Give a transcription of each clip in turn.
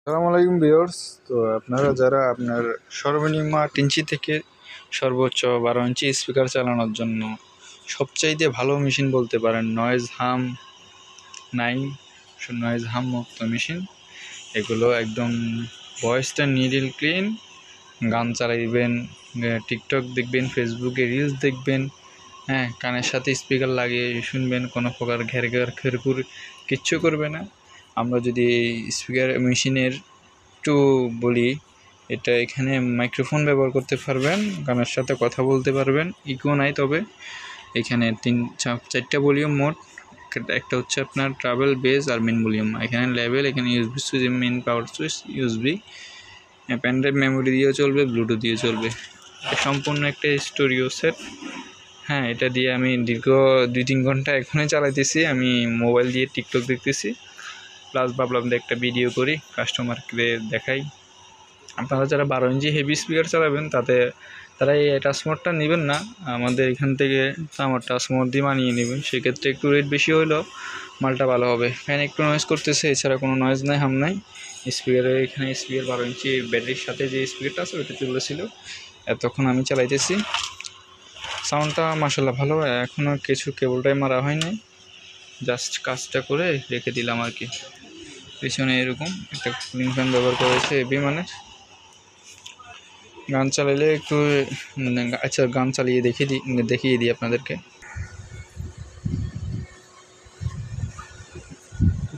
আসসালামু আলাইকুম ভিউয়ার্স। তো আপনারা যারা আপনার সর্বনিম্ন 8 ইঞ্চি থেকে সর্বোচ্চ 12 ইঞ্চি স্পিকার চালানোর জন্য সবচাইতে ভালো মেশিন বলতে পারেন নয়েজ হাম 9 নয়েজ হাম মুক্ত মেশিন। এগুলো একদম ভয়েসটা নিডিল ক্লিন, গান চালাইবেন, টিকটক দেখবেন, ফেসবুকে রিলস দেখবেন, হ্যাঁ কানের সাথে স্পিকার লাগিয়ে শুনবেন, কোনো প্রকার ঘের খেরখুর কিচ্ছু করবে না। আমরা যদি স্পিকার মেশিনের একটু বলি, এটা এখানে মাইক্রোফোন ব্যবহার করতে পারবেন, গানের সাথে কথা বলতে পারবেন, ইকো নাই। তবে এখানে 4টা ভলিউম মোট, একটা হচ্ছে আপনার ট্রাভেল, বেস আর মেন ভলিউম। এখানে লেভেল, এখানে USB switch, main power switch, USB, pendrive memory দিয়েও চলবে, ব্লুটুথ দিয়ে চলবে। সম্পূর্ণ একটা স্টোরিও সেট। হ্যাঁ, এটা দিয়ে আমি দীর্ঘ 2-3 ঘন্টা এখনই চালাইতেছি। আমি মোবাইল দিয়ে টিকটক দেখতেছি, প্লাস ভাবলাম যে একটা ভিডিও করি, কাস্টমারকে দেখাই। আপনারা যারা 12 ইঞ্চি হেভি স্পিকার চালাবেন তারা এই টাচমোডটা নেবেন না, আমাদের এখান থেকে আমার টাচমোড দিয়ে মানিয়ে নেবেন। সেক্ষেত্রে একটু রেট বেশি হলেও মালটা ভালো হবে। ফ্যান একটু নয়েজ করতেছে, এছাড়া কোনো নয়েজ নাই, হাম নাই। স্পিকারে এখানে স্পিকার 12 ইঞ্চি ব্যাটারির সাথে যে স্পিকারটা আছে ওইটা চলেছিল, এতক্ষণ আমি চালাইতেছি। সাউন্ডটা মাশাআল্লাহ ভালো। এখনও কিছু কেবলটাই মারা হয় নাই, জাস্ট কাজটা করে রেখে দিলাম আর কি। পিছনে এরকম একটা কুলিং ফ্যান ব্যবহার করেছে এবি মানের। গান চালাইলে একটু আচ্ছা, গান চালিয়ে দেখিয়ে দিই আপনাদেরকে।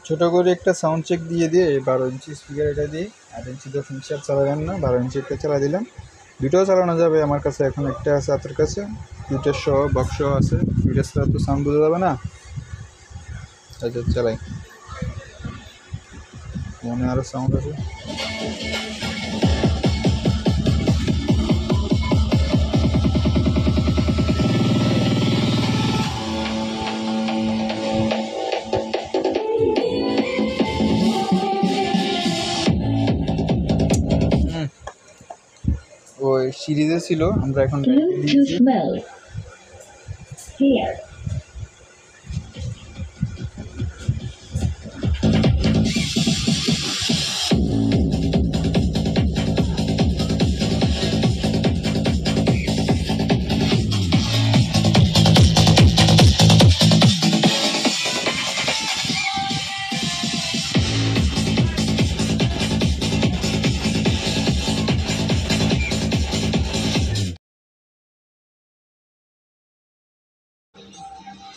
ছোটো করে একটা সাউন্ড চেক দিয়ে 12 ইঞ্চি স্পিকার এটা দিয়ে 8 ইঞ্চি 10 ইঞ্চি আর চালাবেন না, 12 ইঞ্চি একটা চালা দিলাম। দুটোও চালানো যাবে, আমার কাছে এখন একটা আছে, আপনার কাছে দুইটার সহ বক্স আছে। দুইটার ছাড়া তো সাউন্ড বোঝা যাবে না। আচ্ছা চালাই, মনে আরও সাউন্ড আছে। ওই সিরিজে ছিল, আমরা এখন Bluetooth mode. Here.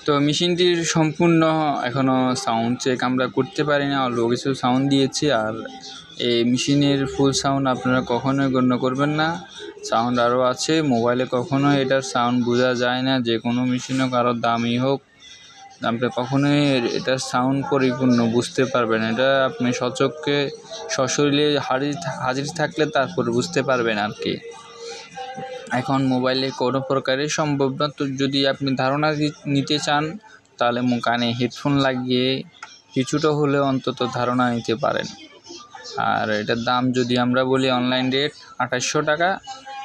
তো মেশিনটির সম্পূর্ণ এখনও সাউন্ড চেক আমরা করতে পারি না, অল্প কিছু সাউন্ড দিয়েছি। আর এই মেশিনের ফুল সাউন্ড আপনারা কখনোই গণ্য করবেন না, সাউন্ড আরও আছে। মোবাইলে কখনোই এটার সাউন্ড বোঝা যায় না, যে কোনো মেশিন হোক, আরও দামি হোক, আপনি কখনোই এটার সাউন্ড পরিপূর্ণ বুঝতে পারবেন। এটা আপনি সচক্ষে সশরীরে হাজির থাকলে তারপর বুঝতে পারবেন আর কি। এখন মোবাইলে কোনো প্রকারই সম্ভব না। তো যদি আপনি ধারণা নিতে চান তাহলে কানে হেডফোন লাগিয়ে কিছুটা হলেও অন্তত ধারণা নিতে পারেন। আর এটার দাম যদি আমরা বলি, অনলাইন রেট 2800 টাকা,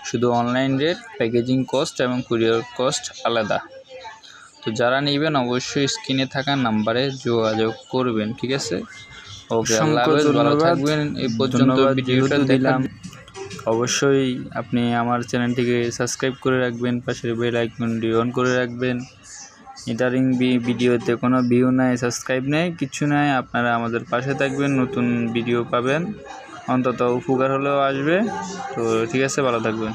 শুধু অনলাইন রেট, প্যাকেজিং কস্ট এবং কুরিয়ার কস্ট আলাদা। তো যারা নেবেন অবশ্যই স্ক্রিনে থাকা নাম্বারে যোগাযোগ করবেন, ঠিক আছে? ওকে, আল্লাহ হাফেজ, ভালো থাকবেন। এই পর্যন্ত ভিডিওটা দিলাম। অবশ্যই আপনি আমার চ্যানেলটিকে সাবস্ক্রাইব করে রাখবেন, পাশের বেল আইকনটি অন করে রাখবেন। ইন্টারিং ভিডিওতে কোনো ভিউ নাই, সাবস্ক্রাইব নেই, কিছু নাই। আপনারা আমাদের পাশে থাকবেন, নতুন ভিডিও পাবেন, অন্তত উপকার হলেও আসবে। তো ঠিক আছে, ভালো থাকবেন।